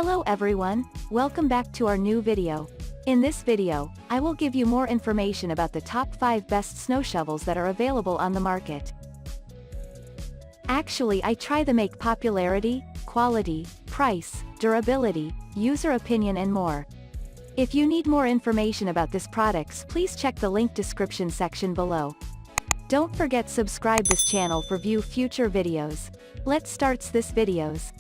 Hello everyone, welcome back to our new video. In this video, I will give you more information about the top 5 best snow shovels that are available on the market. Actually, I try to make popularity, quality, price, durability, user opinion and more. If you need more information about these products, please check the link description section below. Don't forget subscribe this channel for view future videos. Let's start this videos.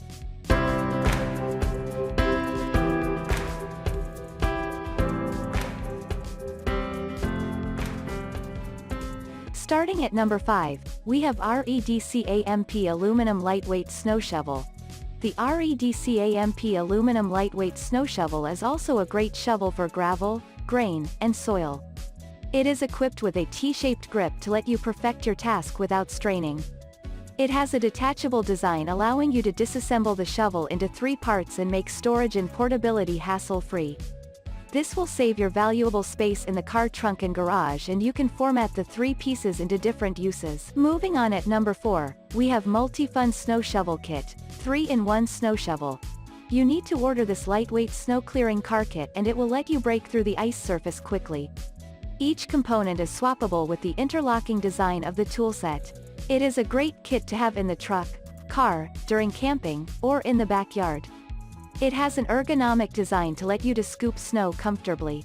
Starting at number 5, we have Redcamp Aluminum Lightweight Snow Shovel. The Redcamp Aluminum Lightweight Snow Shovel is also a great shovel for gravel, grain, and soil. It is equipped with a T-shaped grip to let you perfect your task without straining. It has a detachable design allowing you to disassemble the shovel into 3 parts and make storage and portability hassle-free. This will save your valuable space in the car trunk and garage, and you can format the 3 pieces into different uses. Moving on at number 4, we have Multifun Snow Shovel Kit, 3-in-1 Snow Shovel. You need to order this lightweight snow clearing car kit and it will let you break through the ice surface quickly. Each component is swappable with the interlocking design of the toolset. It is a great kit to have in the truck, car, during camping, or in the backyard. It has an ergonomic design to let you to scoop snow comfortably.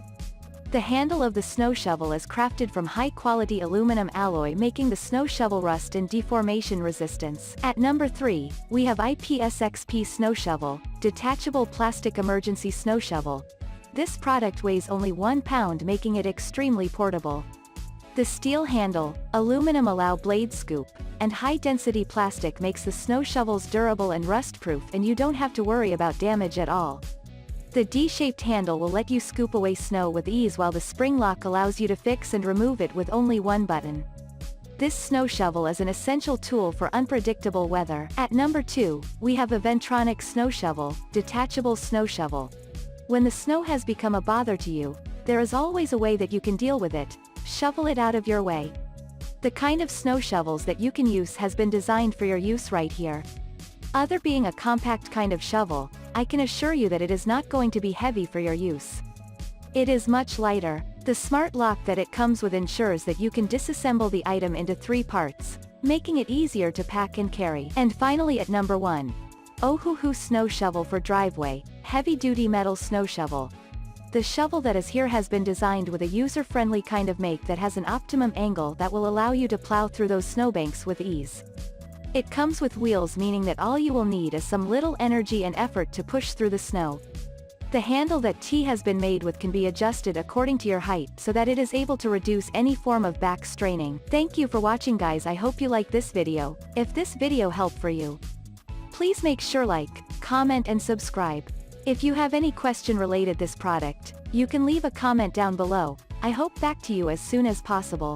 The handle of the snow shovel is crafted from high-quality aluminum alloy, making the snow shovel rust and deformation resistance. At number 3, we have IPS XP Snow Shovel, Detachable Plastic Emergency Snow Shovel. This product weighs only 1 pound, making it extremely portable. The steel handle, aluminum allow blade scoop, and high-density plastic makes the snow shovels durable and rust-proof, and you don't have to worry about damage at all. The D-shaped handle will let you scoop away snow with ease, while the spring lock allows you to fix and remove it with only one button. This snow shovel is an essential tool for unpredictable weather. At number 2, we have a Ventronic Snow Shovel, Detachable Snow Shovel. When the snow has become a bother to you, there is always a way that you can deal with it. Shovel it out of your way. The kind of snow shovels that you can use has been designed for your use right here. Other being a compact kind of shovel, I can assure you that it is not going to be heavy for your use. It is much lighter. The smart lock that it comes with ensures that you can disassemble the item into 3 parts, making it easier to pack and carry. And finally at number 1, Ohuhu Snow Shovel for Driveway, Heavy-Duty Metal Snow Shovel. The shovel that is here has been designed with a user-friendly kind of make that has an optimum angle that will allow you to plow through those snowbanks with ease. It comes with wheels, meaning that all you will need is some little energy and effort to push through the snow. The handle that T has been made with can be adjusted according to your height so that it is able to reduce any form of back straining. Thank you for watching, guys. I hope you like this video. If this video helped for you, please make sure like, comment and subscribe. If you have any question related this product, you can leave a comment down below. I hope back to you as soon as possible.